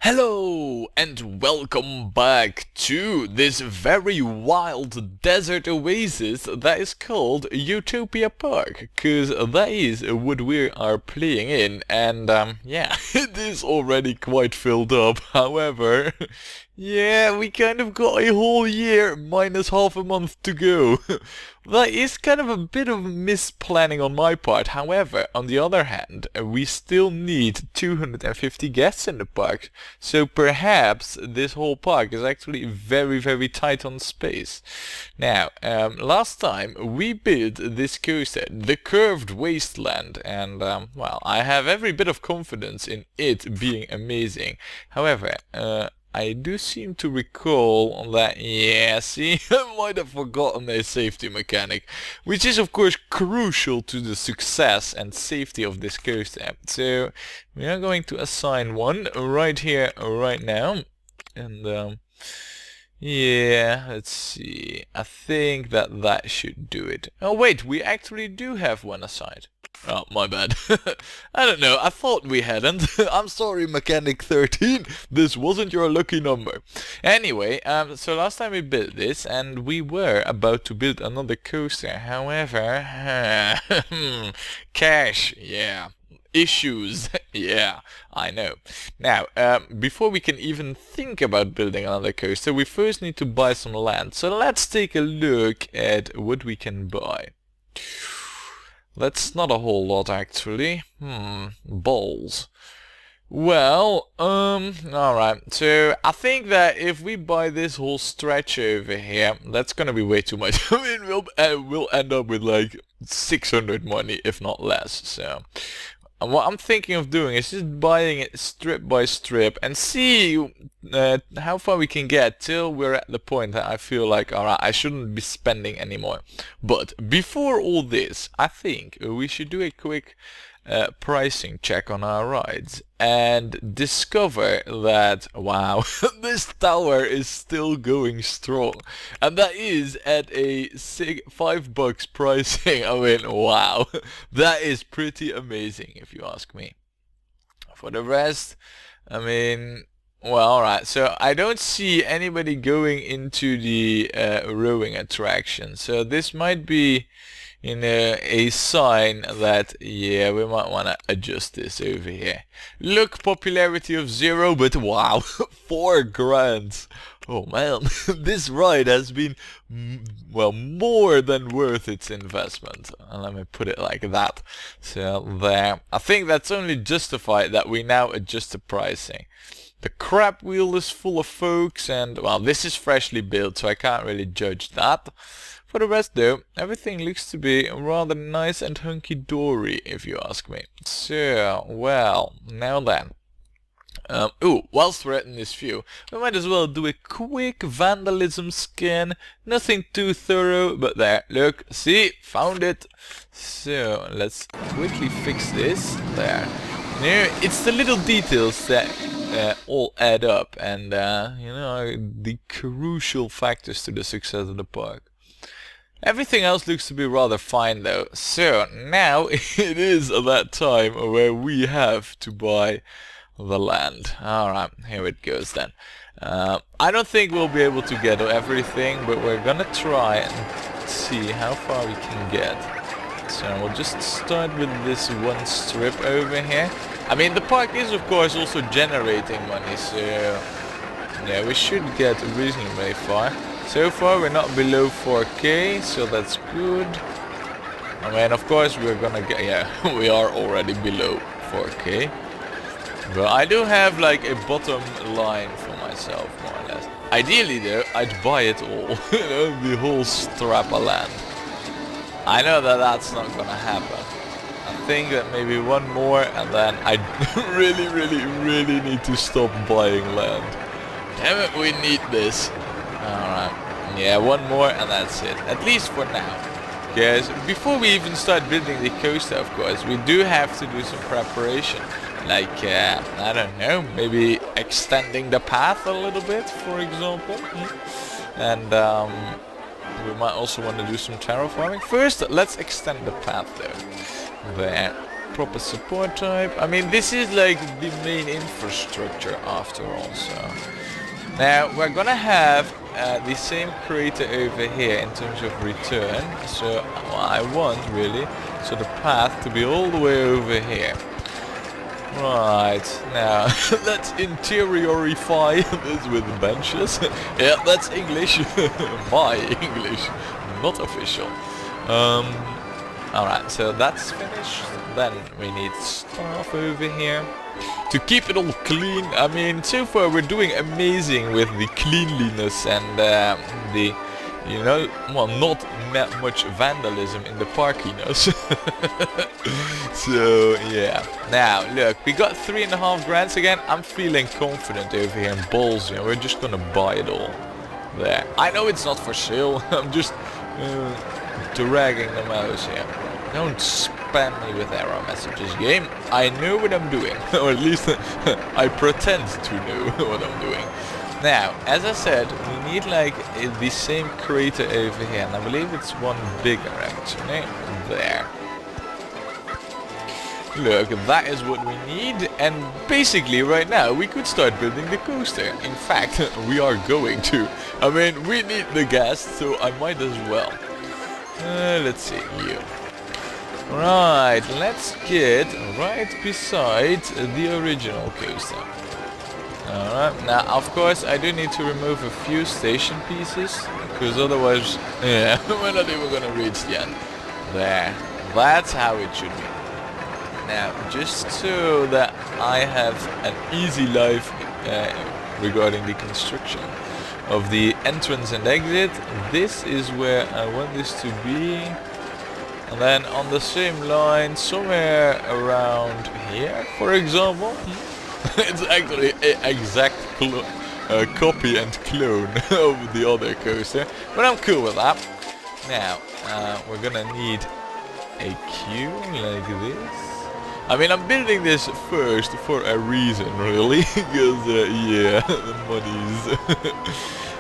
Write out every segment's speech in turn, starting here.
Hello and welcome back to this very wild desert oasis that is called Utopia Park, cause that is what we are playing in, and yeah, it is already quite filled up. However, yeah, we kind of got a whole year minus half a month to go. That is kind of a bit of misplanning on my part. However, on the other hand, we still need 250 guests in the park. So perhaps this whole park is actually very tight on space. Now, last time we built this coaster, the Curved Wasteland, and well, I have every bit of confidence in it being amazing. However, I do seem to recall that, yeah, see, I might have forgotten a safety mechanic, which is of course crucial to the success and safety of this coaster. So we are going to assign one right here, right now, and yeah, let's see, I think that should do it. Oh wait, we actually do have one assigned. Oh, my bad. I don't know, I thought we hadn't. I'm sorry, Mechanic 13, this wasn't your lucky number. Anyway, so last time we built this, and we were about to build another coaster. However, cash, yeah. Issues, yeah, I know. Now, before we can even think about building another coaster, we first need to buy some land. So let's take a look at what we can buy. That's not a whole lot, actually. Balls. Well, alright, so I think that if we buy this whole stretch over here, that's gonna be way too much. I mean, we'll end up with like 600 money, if not less, so... And what I'm thinking of doing is just buying it strip by strip and see how far we can get till we're at the point that I feel like, alright, I shouldn't be spending anymore. But before all this, I think we should do a quick pricing check on our rides and discover that, wow, this tower is still going strong, and that is at a $5 pricing. I mean, wow, that is pretty amazing if you ask me. For the rest, I mean, well, alright, so I don't see anybody going into the rowing attraction, so this might be a sign that, yeah, we might want to adjust this over here. Look, popularity of 0, but wow, 4 grand. Oh man, this ride has been, well, more than worth its investment. Let me put it like that. So there, I think that's only justified that we now adjust the pricing. The crab wheel is full of folks, and well, this is freshly built, so I can't really judge that. For the rest though, everything looks to be rather nice and hunky-dory, if you ask me. So, well, now then. Whilst we're in this view, we might as well do a quick vandalism scan. Nothing too thorough, but there, look, see, found it. So, let's quickly fix this. There. Now, it's the little details that all add up, and, you know, the crucial factors to the success of the park. Everything else looks to be rather fine though, so now it is that time where we have to buy the land. Alright, here it goes then. I don't think we'll be able to get everything, but we're gonna try and see how far we can get. So we'll just start with this one strip over here. I mean, the park is of course also generating money, so yeah, we should get reasonably far. So far we're not below 4k, so that's good. I mean, of course we're gonna get, yeah, we are already below 4k. But I do have like a bottom line for myself, more or less. Ideally though, I'd buy it all, you know, the whole strap of land. I know that that's not gonna happen. I think that maybe one more and then I really need to stop buying land. Damn it, we need this. Alright, yeah, one more and that's it, at least for now. Because before we even start building the coaster, of course, we do have to do some preparation. Like, I don't know, maybe extending the path a little bit, for example. And we might also want to do some terraforming. First, let's extend the path though. There. proper support type. I mean, this is like the main infrastructure after all, so... Now, we're gonna have the same creator over here in terms of return. So, I want, really, so the path to be all the way over here. Right, now, let's interiorify this with benches. Yeah, that's English. My English, not official. Alright, so that's finished. Then we need stuff over here to keep it all clean. I mean, so far we're doing amazing with the cleanliness and the, you know, well, not much vandalism in the parkiness. So, yeah. Now, look, we got 3.5 grand again. I'm feeling confident over here in ballsy, and we're just gonna buy it all. There. I know it's not for sale. I'm just dragging the mouse here. Don't spam me with error messages, game. I know what I'm doing. Or at least I pretend to know what I'm doing. Now, as I said, we need like the same creator over here, and I believe it's one bigger actually. There. Look, that is what we need, and basically right now we could start building the coaster. In fact, we are going to. I mean, we need the gas, so I might as well. Let's see, you. Right, let's get right beside the original coaster. Alright, now of course I do need to remove a few station pieces, because otherwise, yeah, we're not even gonna reach the end. There, that's how it should be. Now, just so that I have an easy life regarding the construction of the entrance and exit, this is where I want this to be. And then on the same line, somewhere around here, for example. It's actually an exact copy and clone of the other coaster, but I'm cool with that. Now, we're gonna need a queue like this. I mean, I'm building this first for a reason, really, because, yeah, the monies.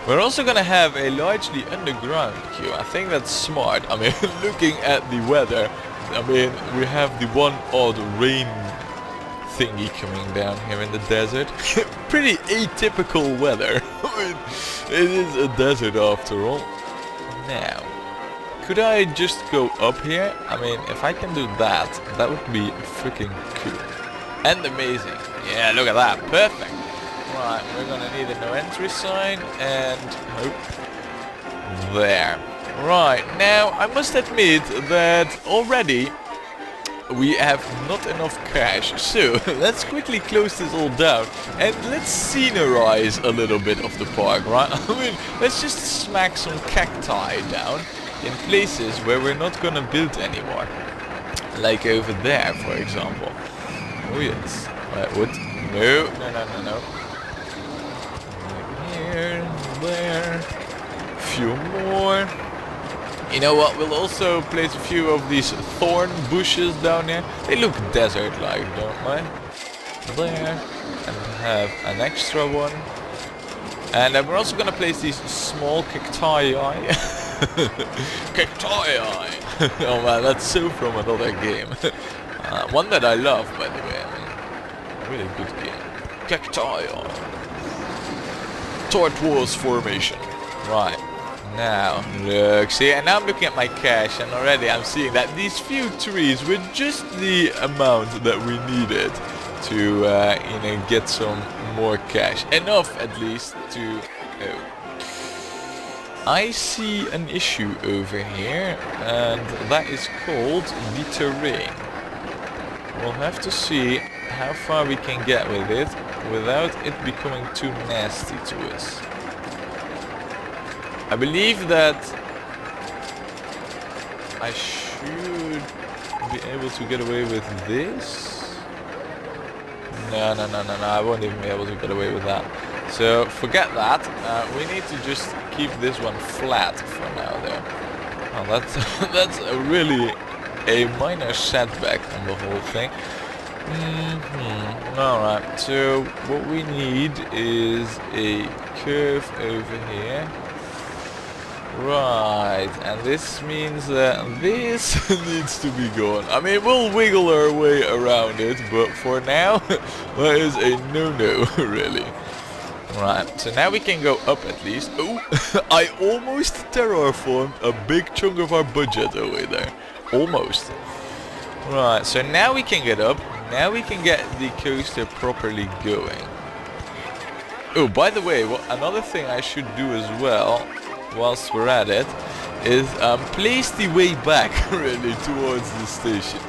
We're also gonna have a largely underground queue. I think that's smart. I mean, looking at the weather, I mean, we have the one odd rain thingy coming down here in the desert. Pretty atypical weather. I mean, it is a desert after all. Now, could I just go up here? I mean, if I can do that, that would be freaking cool. And amazing. Yeah, look at that. Perfect. Right, we're gonna need a no entry sign and there. Right, now I must admit that already we have not enough cash, so let's quickly close this all down and let's scenerize a little bit of the park, right? I mean, let's just smack some cacti down in places where we're not gonna build anymore. Like over there, for example. Oh yes. Right, what? No, no, no, no, no. Here, there. Few more. You know what, we'll also place a few of these thorn bushes down here. They look desert-like, don't they? There. And have an extra one. And we're also gonna place these small cacti. Cacti! Oh man, that's so from another game. One that I love, by the way. I mean, really good game. Cacti! Tortoise formation. Right. Now, look, see, and now I'm looking at my cash, and already I'm seeing that these few trees were just the amount that we needed to, you know, get some more cash. Enough, at least, to... Oh. I see an issue over here, and that is called the terrain. We'll have to see how far we can get with it without it becoming too nasty to us. I believe that I should be able to get away with this. No, no, no, no, no, I won't even be able to get away with that. So forget that. We need to just keep this one flat for now though. Oh, that's really a minor setback on the whole thing. Alright, so what we need is a curve over here. Right, and this means that this needs to be gone. I mean, we'll wiggle our way around it, but for now, that is a no-no, really. Right, so now we can go up at least. Oh, I almost terraformed a big chunk of our budget away there. Almost. Right, so now we can get up. Now we can get the coaster properly going. Oh, by the way, another thing I should do as well, whilst we're at it, is place the way back really towards the station.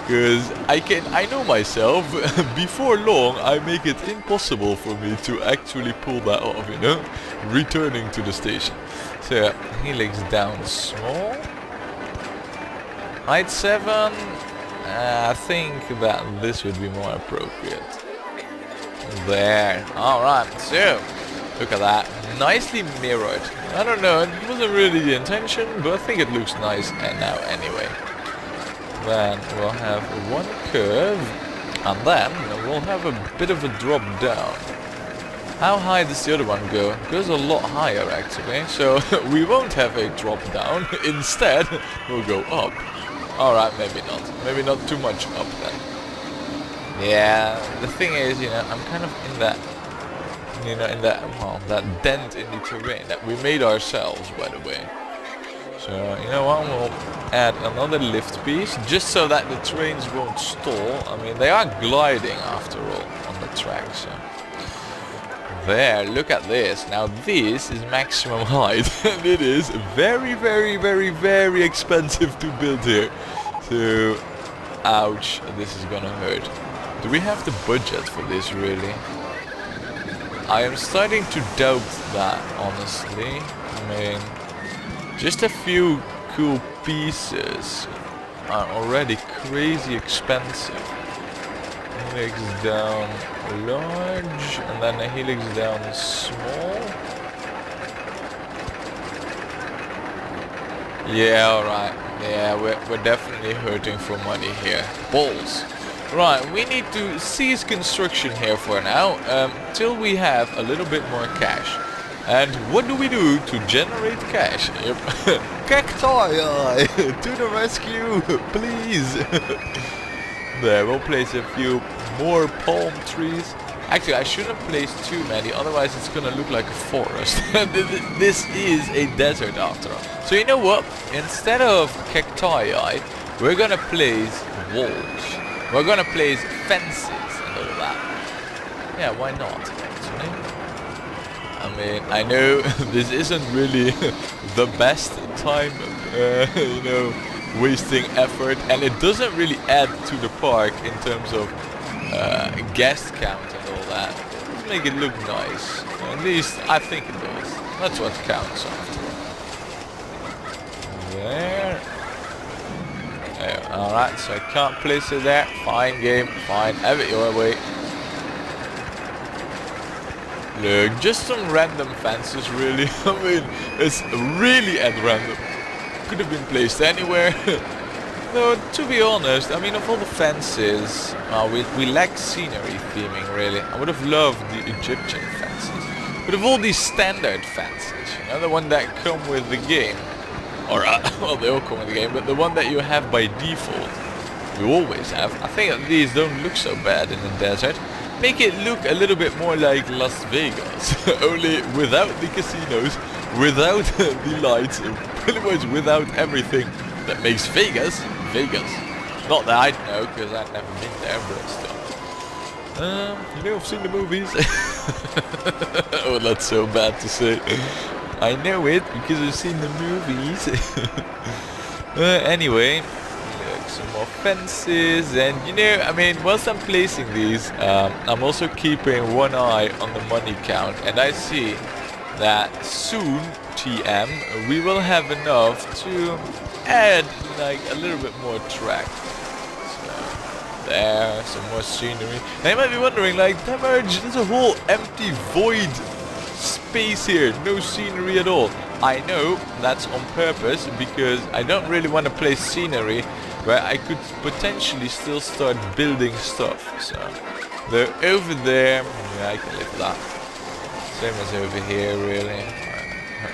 Because I know myself, before long I make it impossible for me to actually pull that off, you know, returning to the station. So, helix down small. Height 7, I think that this would be more appropriate. There, alright, so, look at that, nicely mirrored. I don't know, it wasn't really the intention, but I think it looks nice now anyway. Then we'll have one curve, and then we'll have a bit of a drop down. How high does the other one go? It goes a lot higher actually, so we won't have a drop down, instead we'll go up. Alright, maybe not too much up then. Yeah, the thing is, you know, I'm kind of in that, you know, well, that dent in the terrain that we made ourselves, by the way. So, you know what, we'll add another lift piece, just so that the trains won't stall. I mean, they are gliding after all on the track, so. There, look at this. Now this is maximum height, and it is very, very, very, very expensive to build here. So, ouch, this is gonna hurt. Do we have the budget for this, really? I am starting to doubt that, honestly. I mean, just a few cool pieces are already crazy expensive. Helix down large, and then a helix down small. Yeah, alright. Yeah, we're definitely hurting for money here. Balls. Right, we need to cease construction here for now, till we have a little bit more cash. And what do we do to generate cash? Yep. Cacti! To the rescue, please! There, we'll place a few more palm trees. Actually, I shouldn't place too many, otherwise it's gonna look like a forest. This is a desert after all. So you know what? Instead of cacti, we're gonna place walls. We're gonna place fences and all that. Yeah, why not, actually? I mean, I know this isn't really the best time, you know, wasting effort, and it doesn't really add to the park in terms of guest count and all that. It does make it look nice. At least I think it does. That's what counts after all. There. Alright, so I can't place it there. Fine game, fine, have it your way. Look, just some random fences really. I mean, it's really at random. Could have been placed anywhere. No, to be honest, I mean, of all the fences, we lack scenery theming really. I would have loved the Egyptian fences. But of all these standard fences, you know, the one that come with the game, or, well, they all come with the game, but the one that you have by default, you always have. I think that these don't look so bad in the desert. Make it look a little bit more like Las Vegas, only without the casinos, without the lights, pretty much without everything that makes Vegas, Vegas. Not that I know, because I've never been there, but still. You know, I've seen the movies. Oh, that's so bad to say. I know it, because I've seen the movies. Anyway. Some more fences, and you know, I mean, whilst I'm placing these, I'm also keeping one eye on the money count, and I see that soon, TM, we will have enough to add like a little bit more track. So, there, some more scenery. Now you might be wondering, like, Demerge, there's a whole empty void space here, no scenery at all. I know that's on purpose, because I don't really want to place scenery where I could potentially still start building stuff. So, though over there, yeah, I can live that. Same as over here, really.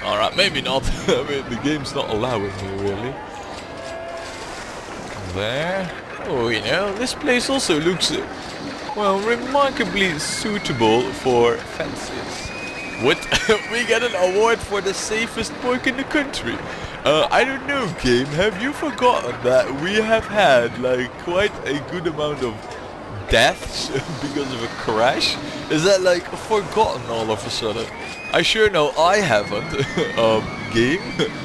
Alright, maybe not. I mean, the game's not allowing me, really. There. Oh, you know, this place also looks, well, remarkably suitable for fences. What? We get an award for the safest park in the country. I don't know, game. Have you forgotten that we have had, like, quite a good amount of deaths because of a crash? Is that, like, forgotten all of a sudden? I sure know I haven't. Game.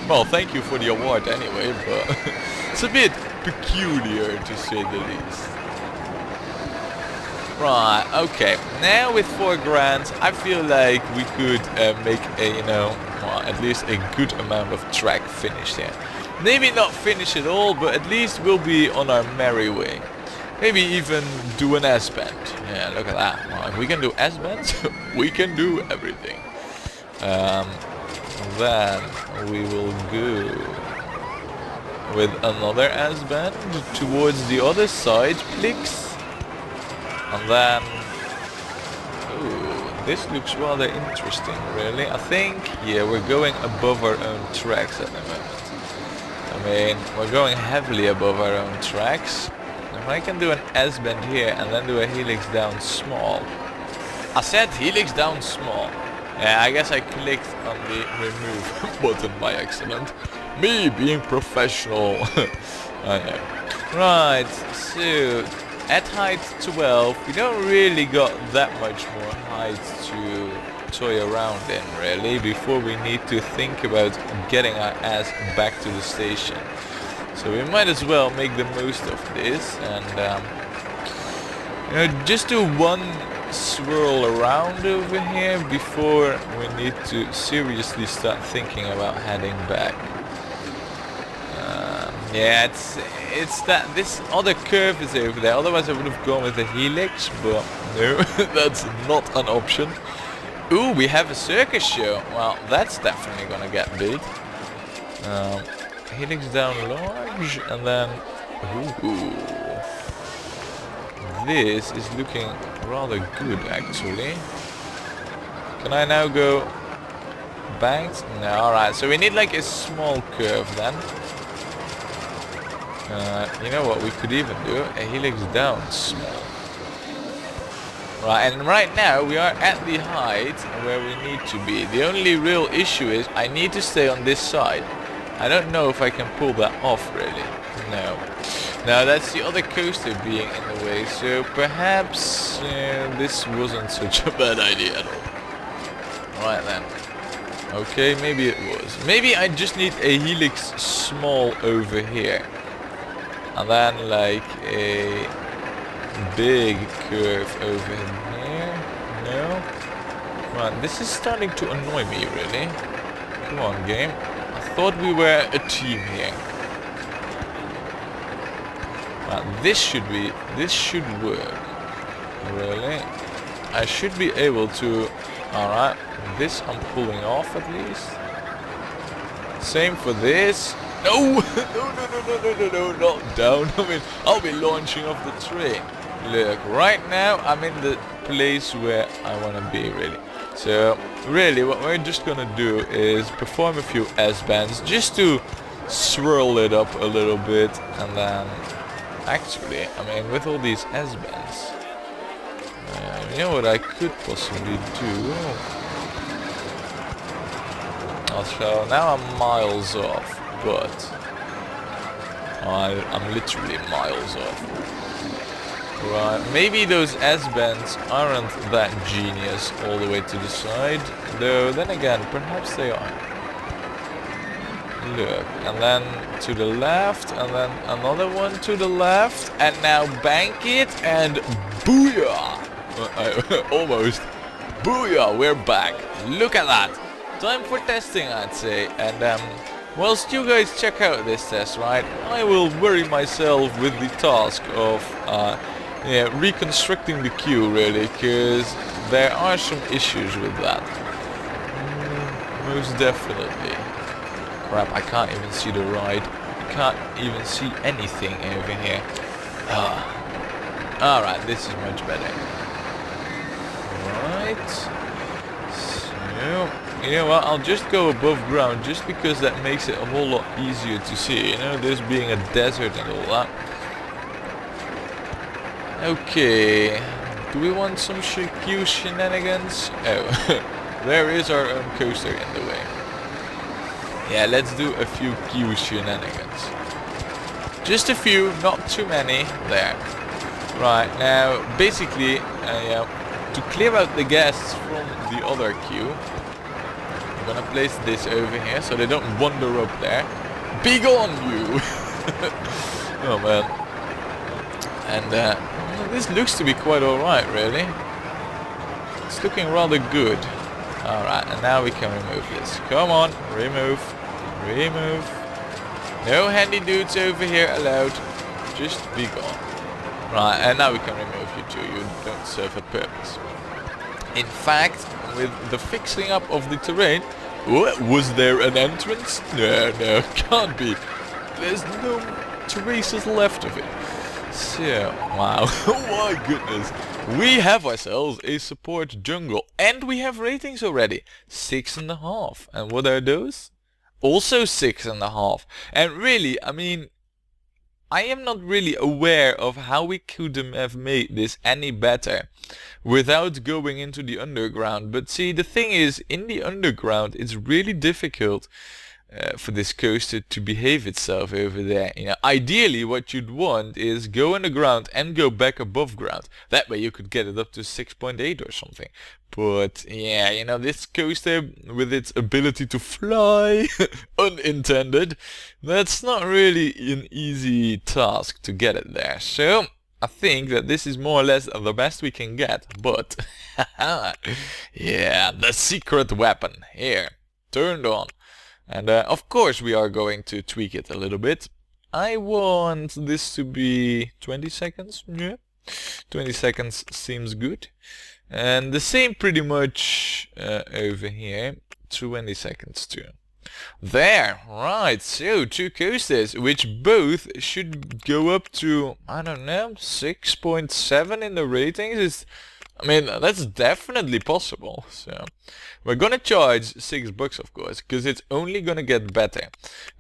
Well, thank you for the award anyway, but it's a bit peculiar to say the least. Right, okay. Now with 4 grand, I feel like we could make a, you know, well, at least a good amount of track finished here. Maybe not finish it all, but at least we'll be on our merry way. Maybe even do an S-bend. Yeah, look at that. Well, if we can do S-bends, we can do everything. Then we will go with another S-bend towards the other side, please. And then, ooh, this looks rather interesting, really. I think, yeah, we're going above our own tracks at the moment. I mean, we're going heavily above our own tracks. If I can do an S-bend here and then do a helix down small. I said helix down small. Yeah, I guess I clicked on the remove button by accident. Me being professional. I know. Right, so at height 12, we don't really got that much more height to toy around in, really, before we need to think about getting our ass back to the station. So we might as well make the most of this and you know, just do one swirl around over here before we need to seriously start thinking about heading back. Yeah, it's that this other curve is over there. Otherwise I would have gone with the helix, but no, that's not an option. Ooh, we have a circus show. Well, that's definitely gonna get big. Helix down large, and then ooh, this is looking rather good actually. Can I now go banked? No, alright, so we need like a small curve then. You know what we could even do? A helix down small. Right, and right now we are at the height where we need to be. The only real issue is I need to stay on this side. I don't know if I can pull that off really. No. Now that's the other coaster being in the way, so perhaps this wasn't such a bad idea at all. Right then. Okay, maybe it was. Maybe I just need a helix small over here. And then like a big curve over here. No? Right, this is starting to annoy me really. Come on game. I thought we were a team here. Right, this should work. Really. I should be able to, alright, this I'm pulling off at least. Same for this. No! No, not down. I mean, I'll be launching off the train. Look, right now I'm in the place where I want to be, really. So, really, what we're just gonna do is perform a few S-bends just to swirl it up a little bit. And then, actually, I mean, with all these S-bends, you know what I could possibly do? So now I'm miles off. But I'm literally miles off. Right, maybe those S-bends aren't that genius all the way to the side, though then again, perhaps they are. Look, and then to the left, and then another one to the left, and now bank it, and booyah! Almost. Booyah, we're back. Look at that. Time for testing, I'd say, and whilst you guys check out this test, right, I will worry myself with the task of reconstructing the queue, really, because there are some issues with that. Most definitely. Crap, I can't even see the ride. I can't even see anything over here. Alright, this is much better. Right. So, you know what, I'll just go above ground just because that makes it a whole lot easier to see, you know, this being a desert and all that. Okay, do we want some Q shenanigans? Oh, there is our own coaster in the way. Yeah, let's do a few Q shenanigans. Just a few, not too many. There. Right, now, basically, to clear out the guests from the other queue, I'm gonna place this over here so they don't wander up there. Be gone, you! Oh man. And this looks to be quite alright, really. It's looking rather good. Alright, and now we can remove this. Come on, remove. Remove. No handy dudes over here allowed. Just be gone. Right, and now we can remove you too. You don't serve a purpose. In fact, with the fixing up of the terrain... was there an entrance? No, can't be. There's no traces left of it. So, wow. Oh my goodness. We have ourselves a support jungle. And we have ratings already. 6.5. And what are those? Also 6.5. And really, I mean... I am not really aware of how we could have made this any better without going into the underground. But see, the thing is, in the underground, it's really difficult for this coaster to behave itself over there. You know, ideally, what you'd want is go underground and go back above ground. That way, you could get it up to 6.8 or something. But yeah, you know, this coaster with its ability to fly, unintended, that's not really an easy task to get it there. So I think that this is more or less the best we can get. But yeah, the secret weapon here, turned on. And of course we are going to tweak it a little bit. I want this to be 20 seconds. Yeah, 20 seconds seems good. And the same pretty much over here, 20 seconds too. There, right, so 2 coasters, which both should go up to, I don't know, 6.7 in the ratings. I mean, that's definitely possible. So we're gonna charge $6, of course, because it's only gonna get better.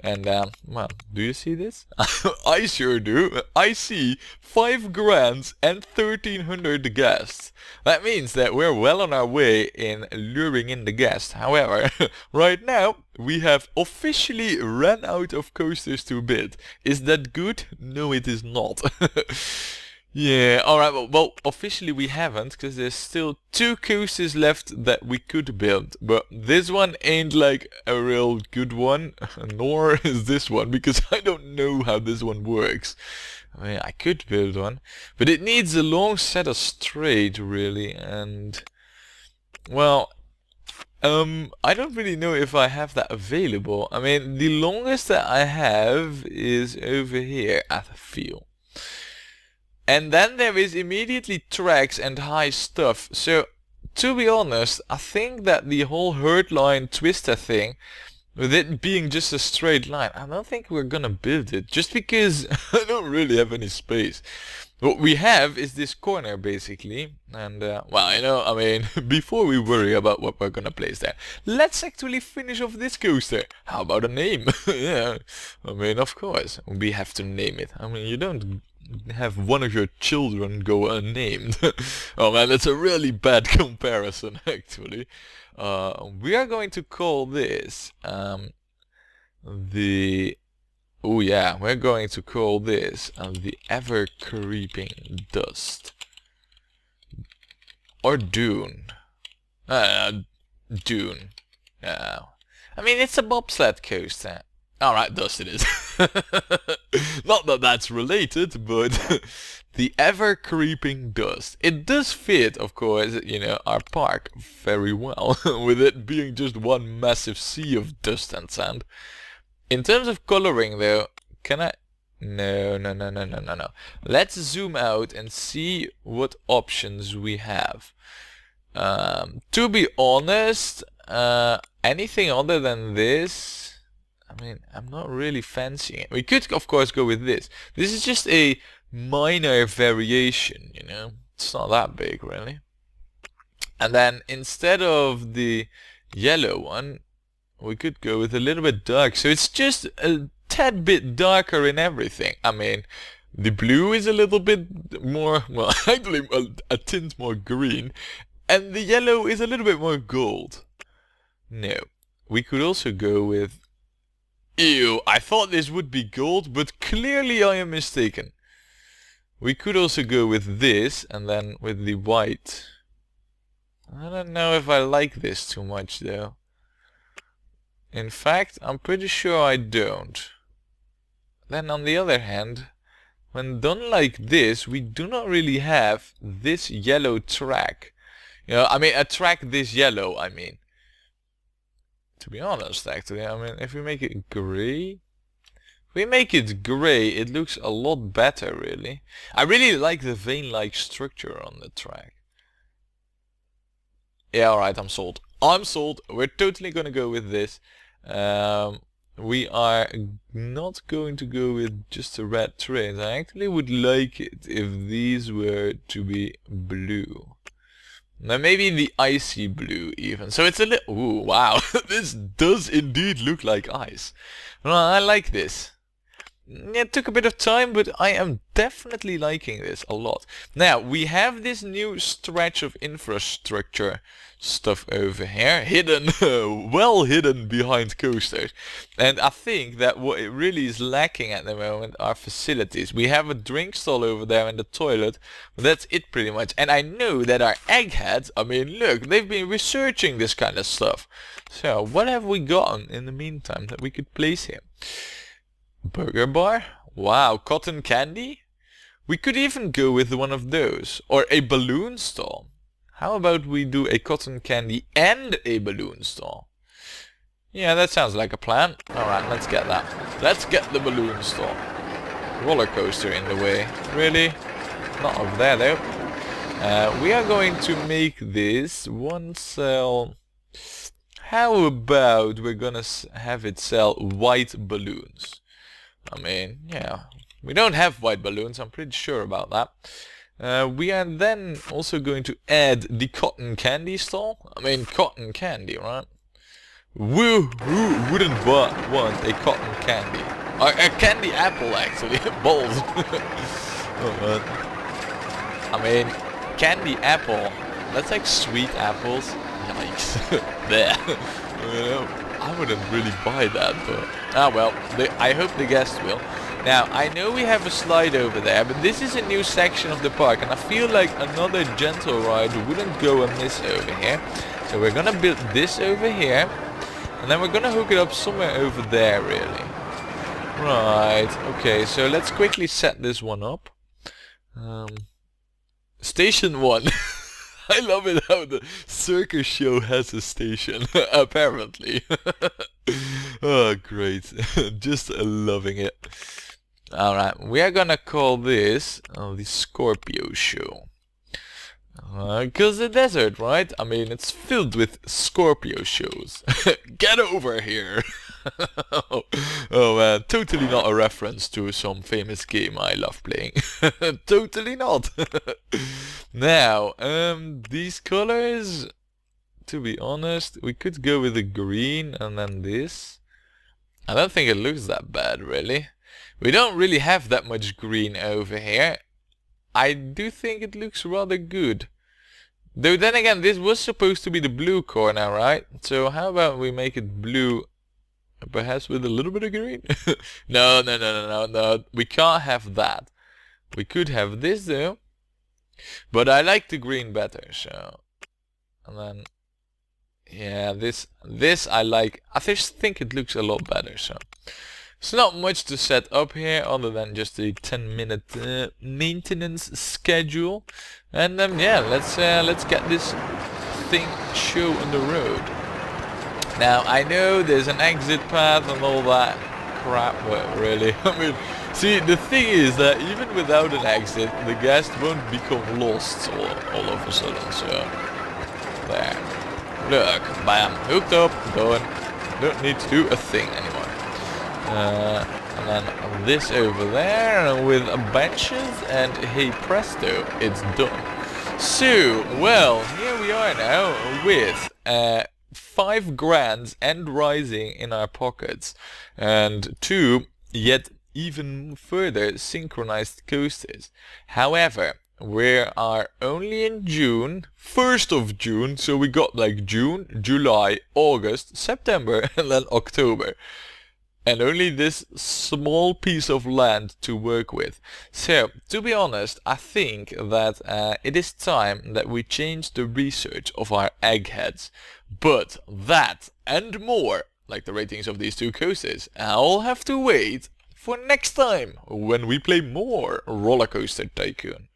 And well, do you see this? I sure do. I see 5 grand and 1,300 guests. That means that we're well on our way in luring in the guests. However, right now we have officially ran out of coasters to build. Is that good? No, it is not. Yeah, alright, well, officially we haven't, because there's still 2 coasters left that we could build. But this one ain't like a real good one, nor is this one, because I don't know how this one works. I mean, I could build one, but it needs a long set of straight, really, and... well, I don't really know if I have that available. I mean, the longest that I have is over here, I feel. And then there is immediately tracks and high stuff. So, to be honest, I think that the whole herd line twister thing, with it being just a straight line, I don't think we're gonna build it. Just because I don't really have any space. What we have is this corner, basically. And, well, you know, I mean, before we worry about what we're gonna place there, let's actually finish off this coaster. How about a name? Yeah, I mean, of course, we have to name it. I mean, you don't have one of your children go unnamed. Oh man, that's a really bad comparison, actually. We are going to call this the... oh yeah, we're going to call this the ever-creeping dust. Or dune. Dune. I mean, it's a bobsled coaster. Alright, dust it is. Not that that's related, but the ever-creeping dust. It does fit, of course, you know, our park very well, with it being just one massive sea of dust and sand. In terms of coloring, though, can I... No. Let's zoom out and see what options we have. To be honest, anything other than this... I mean, I'm not really fancying it. We could, of course, go with this. This is just a minor variation, you know. It's not that big, really. And then, instead of the yellow one, we could go with a little bit dark. So it's just a tad bit darker in everything. I mean, the blue is a little bit more, well, actually a tint more green. And the yellow is a little bit more gold. No. We could also go with... Ew, I thought this would be gold, but clearly I am mistaken. We could also go with this, and then with the white. I don't know if I like this too much, though. In fact, I'm pretty sure I don't. Then on the other hand, when done like this, we do not really have this yellow track. You know, I mean, a track this yellow, I mean. To be honest, actually, I mean, if we make it gray... If we make it gray, it looks a lot better, really. I really like the vein-like structure on the track. Yeah, alright, I'm sold. I'm sold. We're totally gonna go with this. We are not going to go with just the red trains. I actually would like it if these were to be blue. Now maybe the icy blue even. So it's a little... Ooh, wow. This does indeed look like ice. Well, I like this. It took a bit of time, but I am definitely liking this a lot. Now, we have this new stretch of infrastructure stuff over here, hidden, well hidden behind coasters. And I think that what it really is lacking at the moment are facilities. We have a drink stall over there and the toilet, but that's it pretty much. And I know that our eggheads, I mean, look, they've been researching this kind of stuff. So, what have we gotten in the meantime that we could place here? Burger bar? Wow, cotton candy? We could even go with one of those. Or a balloon stall. How about we do a cotton candy and a balloon stall? Yeah, that sounds like a plan. Alright, let's get that. Let's get the balloon stall. Roller coaster in the way. Really? Not over there though. We are going to make this one sell... How about we're gonna have it sell white balloons? I mean, yeah, we don't have white balloons, I'm pretty sure about that. We are then also going to add the cotton candy stall. I mean, cotton candy, right? Who wouldn't want a cotton candy? A candy apple, actually. Balls. Oh, man. I mean, candy apple. That's like sweet apples. Yikes. There. You know, I wouldn't really buy that, but... Ah well, I hope the guests will. Now, I know we have a slide over there, but this is a new section of the park, and I feel like another gentle ride wouldn't go amiss over here. So we're gonna build this over here, and then we're gonna hook it up somewhere over there, really. Right, okay, so let's quickly set this one up. Station 1. I love it how the circus show has a station, apparently. Oh, great. Just loving it. Alright, we are gonna call this the Scorpio show. Because the desert, right? I mean, it's filled with Scorpio shows. Get over here! Oh man, totally not a reference to some famous game I love playing. Totally not! Now, these colors, to be honest, we could go with the green and then this. I don't think it looks that bad, really. We don't really have that much green over here. I do think it looks rather good. Though then again, this was supposed to be the blue corner, right? So how about we make it blue, perhaps with a little bit of green? No. We can't have that. We could have this though. But I like the green better, so... And then... Yeah, this I like. I just think it looks a lot better, so... It's not much to set up here other than just a 10-minute maintenance schedule. And yeah, let's get this thing show on the road. Now, I know there's an exit path and all that crap, but really, I mean... See, the thing is that even without an exit, the guest won't become lost all of a sudden, so... There. Look, bam, hooked up, going. Don't need to do a thing anymore. And then this over there with benches, and hey presto, it's done. So, well, here we are now with 5 grand and rising in our pockets, and 2 yet even further synchronized coasters. However, we are only in June, 1st of June, so we got like June, July, August, September and then October. And only this small piece of land to work with. So, to be honest, I think that it is time that we change the research of our eggheads. But that and more, like the ratings of these 2 coasters, I'll have to wait for next time when we play more Rollercoaster Tycoon.